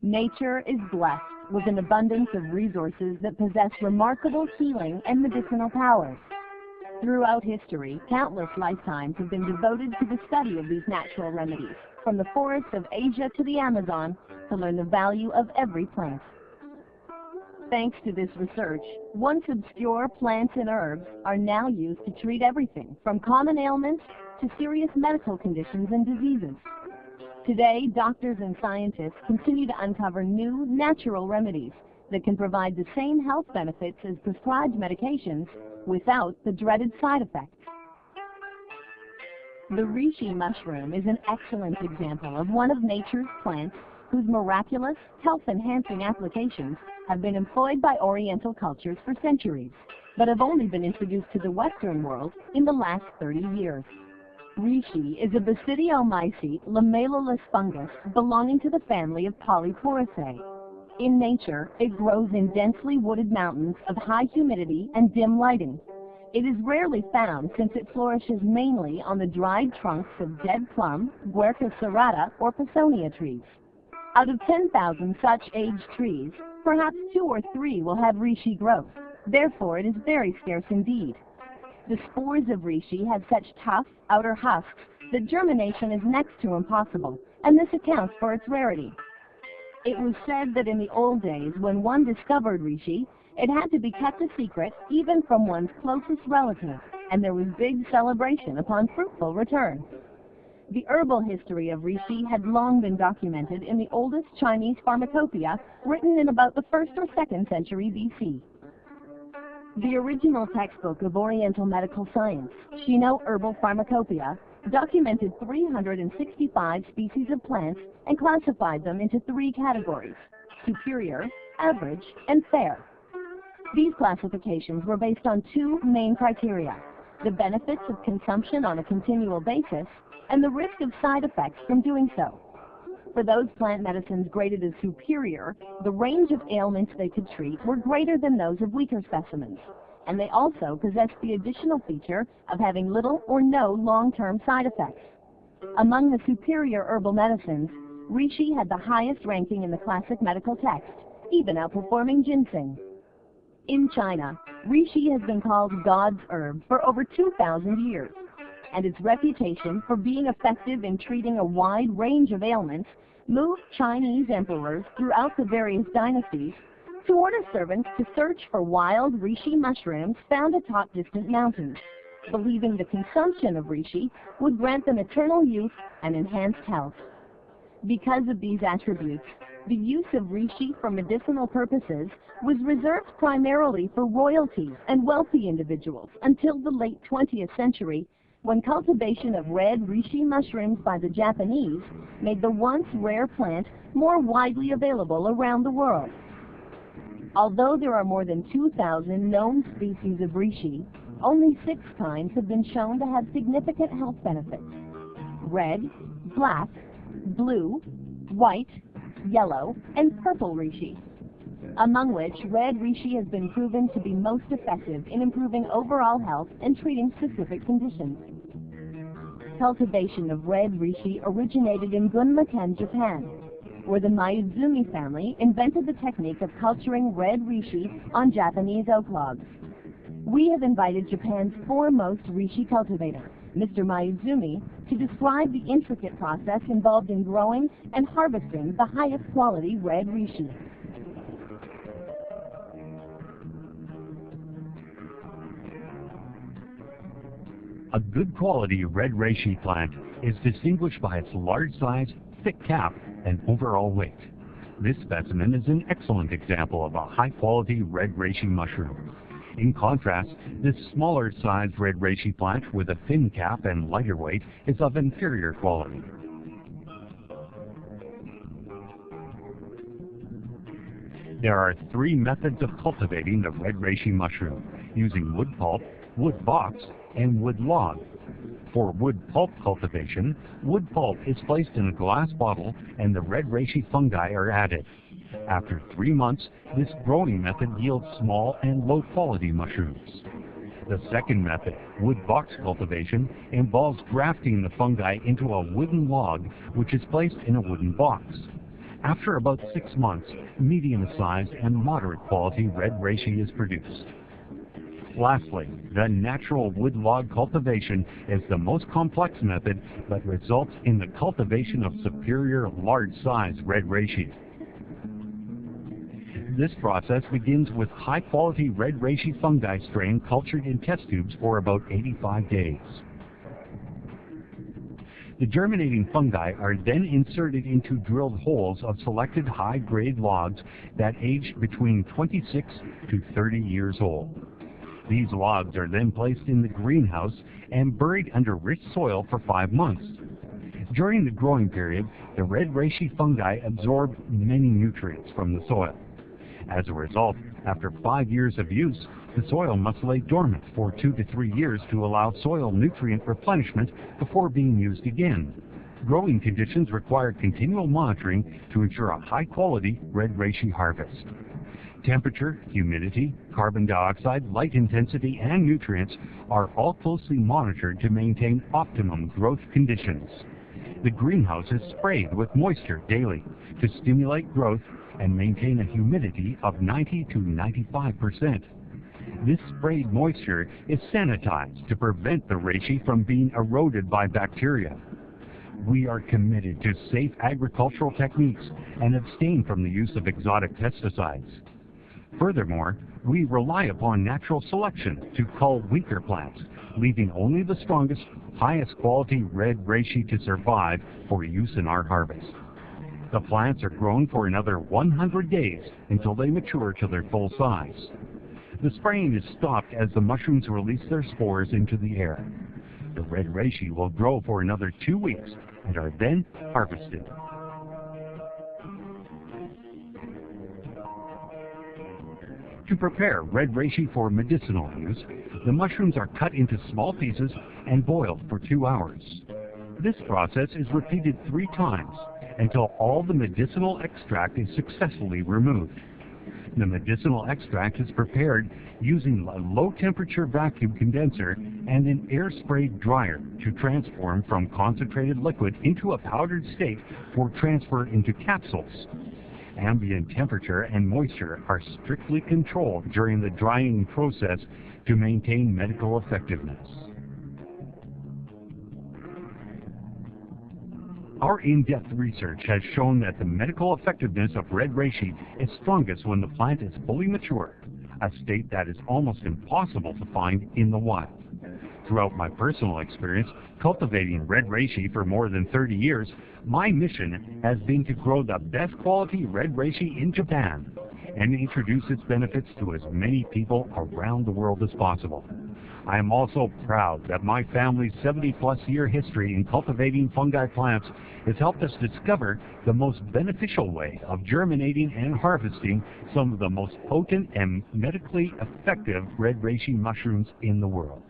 Nature is blessed with an abundance of resources that possess remarkable healing and medicinal powers. Throughout history, countless lifetimes have been devoted to the study of these natural remedies, from the forests of Asia to the Amazon, to learn the value of every plant. Thanks to this research, once obscure plants and herbs are now used to treat everything from common ailments to serious medical conditions and diseases. Today, doctors and scientists continue to uncover new natural remedies that can provide the same health benefits as prescribed medications without the dreaded side effects. The reishi mushroom is an excellent example of one of nature's plants whose miraculous, health-enhancing applications have been employed by Oriental cultures for centuries, but have only been introduced to the Western world in the last 30 years. Reishi is a basidiomycete lamellulous fungus belonging to the family of Polyporiaceae. In nature, it grows in densely wooded mountains of high humidity and dim lighting. It is rarely found since it flourishes mainly on the dried trunks of dead plum, Guerca serrata, or Pisonia trees. Out of 10,000 such aged trees, perhaps 2 or 3 will have reishi growth. Therefore, it is very scarce indeed. The spores of reishi have such tough outer husks that germination is next to impossible, and this accounts for its rarity. It was said that in the old days, when one discovered reishi, it had to be kept a secret even from one's closest relatives, and there was big celebration upon fruitful return. The herbal history of reishi had long been documented in the oldest Chinese pharmacopoeia, written in about the 1st or 2nd century BC. The original textbook of Oriental medical science, Shino Herbal Pharmacopoeia, documented 365 species of plants and classified them into 3 categories: superior, average, and fair. These classifications were based on 2 main criteria: the benefits of consumption on a continual basis and the risk of side effects from doing so. For those plant medicines graded as superior, the range of ailments they could treat were greater than those of weaker specimens, and they also possessed the additional feature of having little or no long-term side effects. Among the superior herbal medicines, reishi had the highest ranking in the classic medical text, even outperforming ginseng. In China, reishi has been called God's herb for over 2,000 years, and its reputation for being effective in treating a wide range of ailments moved Chinese emperors throughout the various dynasties to order servants to search for wild reishi mushrooms found atop distant mountains, believing the consumption of reishi would grant them eternal youth and enhanced health. Because of these attributes, the use of reishi for medicinal purposes was reserved primarily for royalty and wealthy individuals until the late 20th century, when cultivation of red reishi mushrooms by the Japanese made the once rare plant more widely available around the world. Although there are more than 2,000 known species of reishi, only 6 kinds have been shown to have significant health benefits: red, black, blue, white, yellow, and purple reishi, among which red reishi has been proven to be most effective in improving overall health and treating specific conditions. Cultivation of red reishi originated in Gunma-ken, Japan, where the Mayuzumi family invented the technique of culturing red reishi on Japanese oak logs. We have invited Japan's foremost reishi cultivator, Mr. Mayuzumi, to describe the intricate process involved in growing and harvesting the highest quality red reishi. A good quality red reishi plant is distinguished by its large size, thick cap, and overall weight. This specimen is an excellent example of a high-quality red reishi mushroom. In contrast, this smaller sized red reishi plant with a thin cap and lighter weight is of inferior quality. There are 3 methods of cultivating the red reishi mushroom, using wood pulp, wood box, and wood log. For wood pulp cultivation, wood pulp is placed in a glass bottle and the red reishi fungi are added. After 3 months, this growing method yields small and low-quality mushrooms. The second method, wood box cultivation, involves grafting the fungi into a wooden log which is placed in a wooden box. After about 6 months, medium-sized and moderate quality red reishi is produced. Lastly, the natural woodlog cultivation is the most complex method but results in the cultivation of superior large-size red reishi. This process begins with high-quality red reishi fungi strain cultured in test tubes for about 85 days. The germinating fungi are then inserted into drilled holes of selected high-grade logs that age between 26 to 30 years old. These logs are then placed in the greenhouse and buried under rich soil for 5 months. During the growing period, the red reishi fungi absorb many nutrients from the soil. As a result, after 5 years of use, the soil must lay dormant for 2 to 3 years to allow soil nutrient replenishment before being used again. Growing conditions require continual monitoring to ensure a high-quality red reishi harvest. Temperature, humidity, carbon dioxide, light intensity, and nutrients are all closely monitored to maintain optimum growth conditions. The greenhouse is sprayed with moisture daily to stimulate growth and maintain a humidity of 90 to 95%. This sprayed moisture is sanitized to prevent the reishi from being eroded by bacteria. We are committed to safe agricultural techniques and abstain from the use of exotic pesticides. Furthermore, we rely upon natural selection to cull weaker plants, leaving only the strongest, highest quality red reishi to survive for use in our harvest. The plants are grown for another 100 days until they mature to their full size. The spraying is stopped as the mushrooms release their spores into the air. The red reishi will grow for another 2 weeks and are then harvested. To prepare red reishi for medicinal use, the mushrooms are cut into small pieces and boiled for 2 hours. This process is repeated 3 times until all the medicinal extract is successfully removed. The medicinal extract is prepared using a low-temperature vacuum condenser and an air-sprayed dryer to transform from concentrated liquid into a powdered state for transfer into capsules. Ambient temperature and moisture are strictly controlled during the drying process to maintain medical effectiveness. Our in-depth research has shown that the medical effectiveness of red reishi is strongest when the plant is fully mature, a state that is almost impossible to find in the wild. Throughout my personal experience cultivating red reishi for more than 30 years, my mission has been to grow the best quality red reishi in Japan and introduce its benefits to as many people around the world as possible. I am also proud that my family's 70-plus year history in cultivating fungi plants has helped us discover the most beneficial way of germinating and harvesting some of the most potent and medically effective red reishi mushrooms in the world.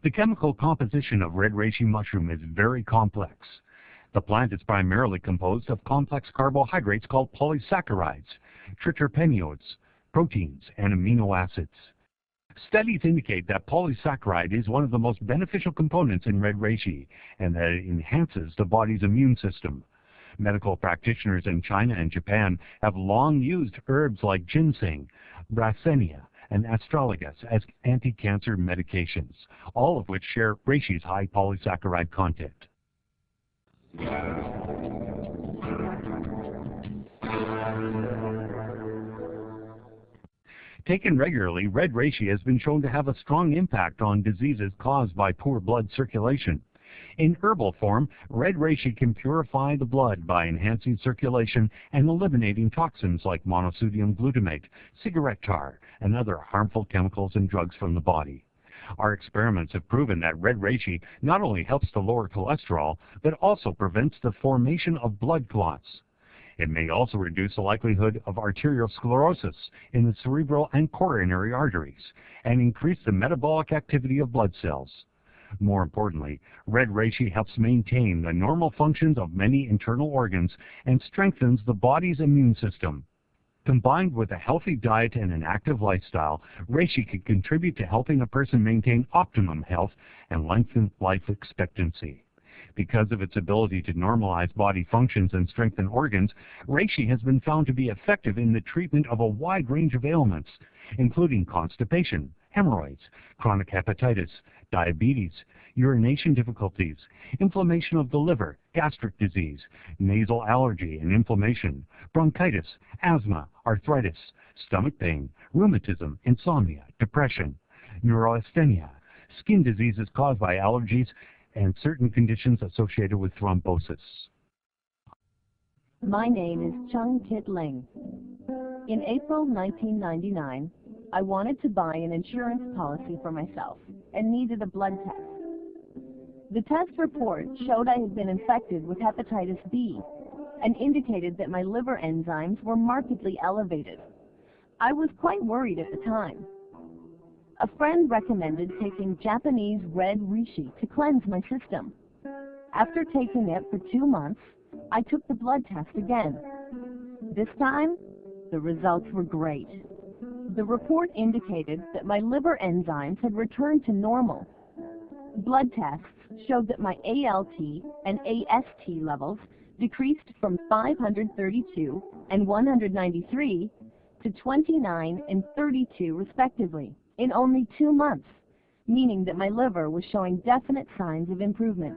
The chemical composition of red reishi mushroom is very complex. The plant is primarily composed of complex carbohydrates called polysaccharides, triterpenoids, proteins, and amino acids. Studies indicate that polysaccharide is one of the most beneficial components in red reishi and that it enhances the body's immune system. Medical practitioners in China and Japan have long used herbs like ginseng, brasenia, and astragalus as anti-cancer medications, all of which share reishi's high polysaccharide content. Taken regularly, red reishi has been shown to have a strong impact on diseases caused by poor blood circulation. In herbal form, red reishi can purify the blood by enhancing circulation and eliminating toxins like monosodium glutamate, cigarette tar, and other harmful chemicals and drugs from the body. Our experiments have proven that red reishi not only helps to lower cholesterol, but also prevents the formation of blood clots. It may also reduce the likelihood of arteriosclerosis in the cerebral and coronary arteries, and increase the metabolic activity of blood cells. More importantly, red reishi helps maintain the normal functions of many internal organs and strengthens the body's immune system. Combined with a healthy diet and an active lifestyle, reishi could contribute to helping a person maintain optimum health and lengthen life expectancy. Because of its ability to normalize body functions and strengthen organs, reishi has been found to be effective in the treatment of a wide range of ailments, including constipation, hemorrhoids, chronic hepatitis, diabetes, urination difficulties, inflammation of the liver, gastric disease, nasal allergy and inflammation, bronchitis, asthma, arthritis, stomach pain, rheumatism, insomnia, depression, neurasthenia, skin diseases caused by allergies, and certain conditions associated with thrombosis. My name is Chung Kit Ling. In April 1999, I wanted to buy an insurance policy for myself and needed a blood test. The test report showed I had been infected with hepatitis B and indicated that my liver enzymes were markedly elevated. I was quite worried at the time. A friend recommended taking Japanese red reishi to cleanse my system. After taking it for 2 months, I took the blood test again. This time, the results were great. The report indicated that my liver enzymes had returned to normal. Blood tests showed that my ALT and AST levels decreased from 532 and 193 to 29 and 32 respectively in only 2 months, meaning that my liver was showing definite signs of improvement.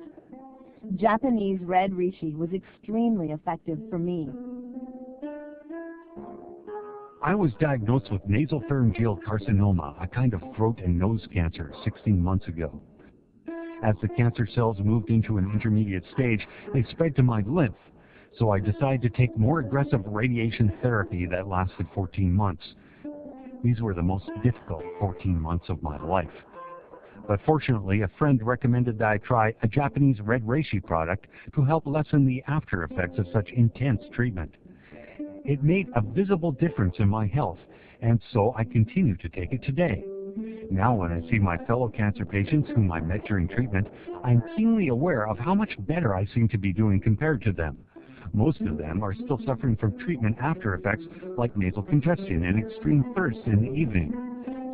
Japanese red reishi was extremely effective for me. I was diagnosed with nasopharyngeal carcinoma, a kind of throat and nose cancer, 16 months ago. As the cancer cells moved into an intermediate stage, they spread to my lymph, so I decided to take more aggressive radiation therapy that lasted 14 months. These were the most difficult 14 months of my life. But fortunately, a friend recommended that I try a Japanese red reishi product to help lessen the after effects of such intense treatment. It made a visible difference in my health, and so I continue to take it today. Now when I see my fellow cancer patients whom I met during treatment, I'm keenly aware of how much better I seem to be doing compared to them. Most of them are still suffering from treatment after effects like nasal congestion and extreme thirst in the evening.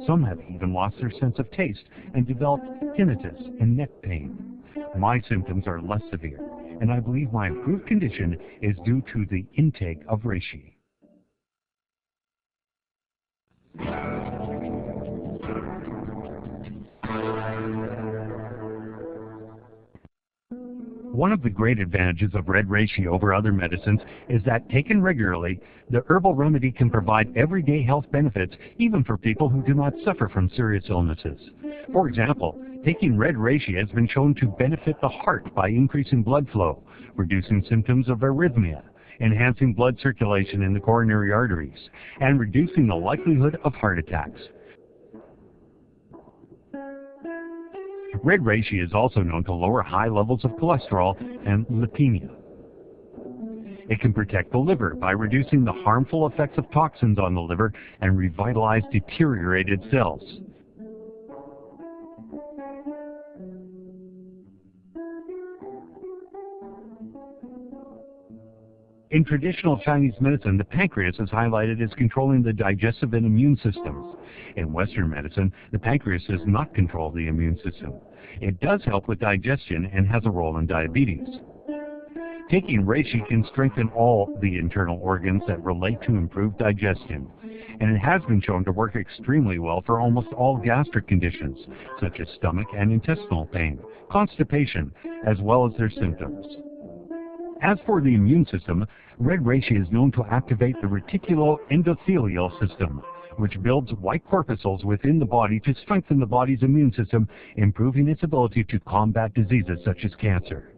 Some have even lost their sense of taste and developed tinnitus and neck pain. My symptoms are less severe, and I believe my improved condition is due to the intake of reishi. One of the great advantages of red reishi over other medicines is that, taken regularly, the herbal remedy can provide everyday health benefits even for people who do not suffer from serious illnesses. For example, taking red reishi has been shown to benefit the heart by increasing blood flow, reducing symptoms of arrhythmia, enhancing blood circulation in the coronary arteries, and reducing the likelihood of heart attacks. Red reishi is also known to lower high levels of cholesterol and lipemia. It can protect the liver by reducing the harmful effects of toxins on the liver and revitalize deteriorated cells. In traditional Chinese medicine, the pancreas is highlighted as controlling the digestive and immune systems. In Western medicine, the pancreas does not control the immune system. It does help with digestion and has a role in diabetes. Taking reishi can strengthen all the internal organs that relate to improved digestion, and it has been shown to work extremely well for almost all gastric conditions, such as stomach and intestinal pain, constipation, as well as their symptoms. As for the immune system, red reishi is known to activate the reticuloendothelial system, which builds white corpuscles within the body to strengthen the body's immune system, improving its ability to combat diseases such as cancer.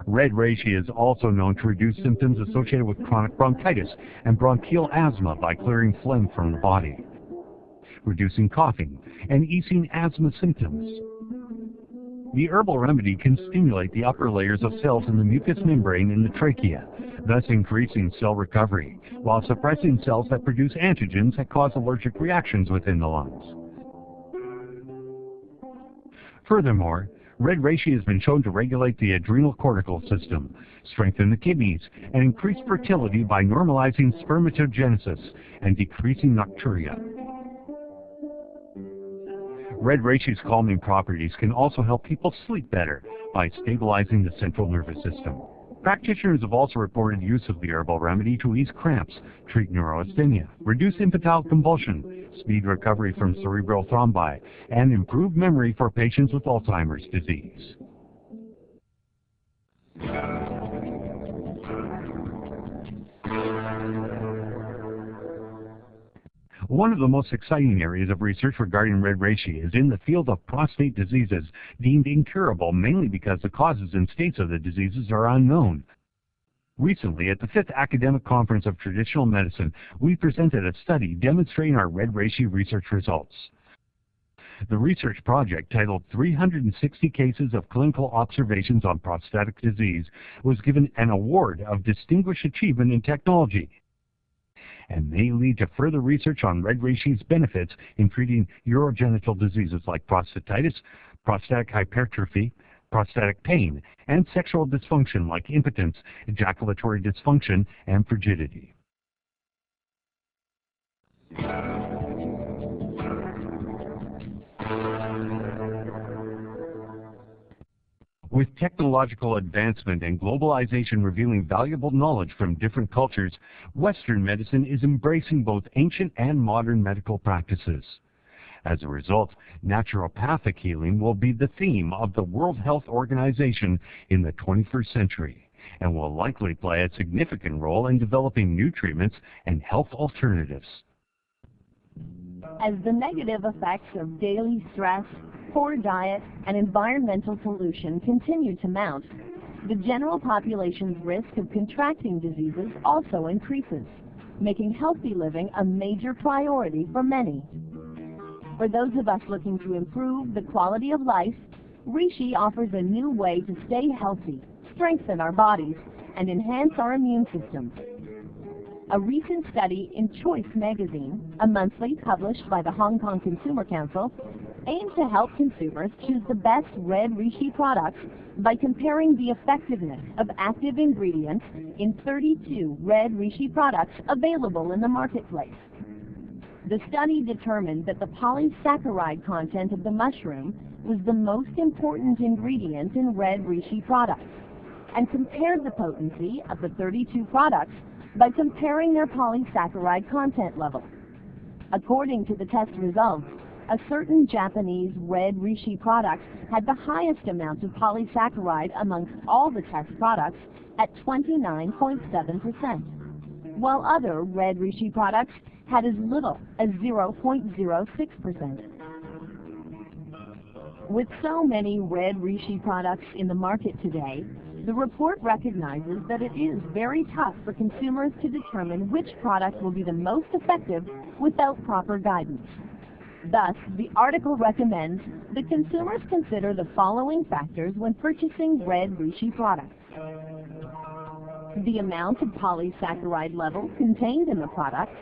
Red reishi is also known to reduce symptoms associated with chronic bronchitis and bronchial asthma by clearing phlegm from the body, reducing coughing, and easing asthma symptoms. The herbal remedy can stimulate the upper layers of cells in the mucous membrane in the trachea, thus increasing cell recovery, while suppressing cells that produce antigens that cause allergic reactions within the lungs. Furthermore, Red reishi has been shown to regulate the adrenal cortical system, strengthen the kidneys, and increase fertility by normalizing spermatogenesis and decreasing nocturia. Red reishi's calming properties can also help people sleep better by stabilizing the central nervous system. Practitioners have also reported use of the herbal remedy to ease cramps, treat neurasthenia, reduce infantile convulsion, speed recovery from cerebral thrombi, and improve memory for patients with Alzheimer's disease. One of the most exciting areas of research regarding red reishi is in the field of prostate diseases deemed incurable, mainly because the causes and states of the diseases are unknown. Recently, at the 5th Academic Conference of Traditional Medicine, we presented a study demonstrating our red reishi research results. The research project, titled 360 Cases of Clinical Observations on Prostatic Disease, was given an award of Distinguished Achievement in Technology, and may lead to further research on red reishi's benefits in treating urogenital diseases like prostatitis, prostatic hypertrophy, prostatic pain, and sexual dysfunction like impotence, ejaculatory dysfunction, and frigidity. With technological advancement and globalization revealing valuable knowledge from different cultures, Western medicine is embracing both ancient and modern medical practices. As a result, naturopathic healing will be the theme of the World Health Organization in the 21st century, and will likely play a significant role in developing new treatments and health alternatives. As the negative effects of daily stress, poor diet, and environmental pollution continue to mount, the general population's risk of contracting diseases also increases, making healthy living a major priority for many. For those of us looking to improve the quality of life, Reishi offers a new way to stay healthy, strengthen our bodies, and enhance our immune systems. A recent study in Choice magazine, a monthly published by the Hong Kong Consumer Council, aimed to help consumers choose the best red reishi products by comparing the effectiveness of active ingredients in 32 red reishi products available in the marketplace. The study determined that the polysaccharide content of the mushroom was the most important ingredient in red reishi products, and compared the potency of the 32 products by comparing their polysaccharide content level. According to the test results, a certain Japanese red reishi product had the highest amount of polysaccharide amongst all the test products at 29.7%, while other red reishi products had as little as 0.06%. With so many red reishi products in the market today, the report recognizes that it is very tough for consumers to determine which product will be the most effective without proper guidance. Thus, the article recommends that consumers consider the following factors when purchasing red reishi products: the amount of polysaccharide level contained in the product,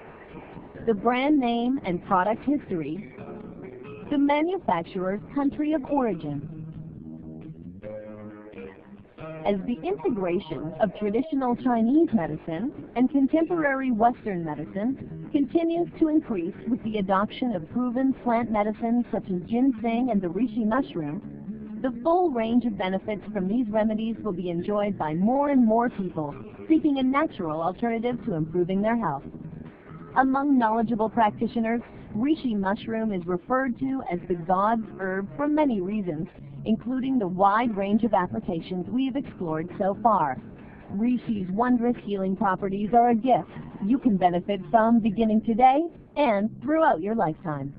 the brand name and product history, the manufacturer's country of origin. As the integration of traditional Chinese medicine and contemporary Western medicine continues to increase with the adoption of proven plant medicines such as ginseng and the reishi mushroom, the full range of benefits from these remedies will be enjoyed by more and more people seeking a natural alternative to improving their health. Among knowledgeable practitioners, reishi mushroom is referred to as the God's herb for many reasons, including the wide range of applications we have explored so far. Reishi's wondrous healing properties are a gift you can benefit from beginning today and throughout your lifetime.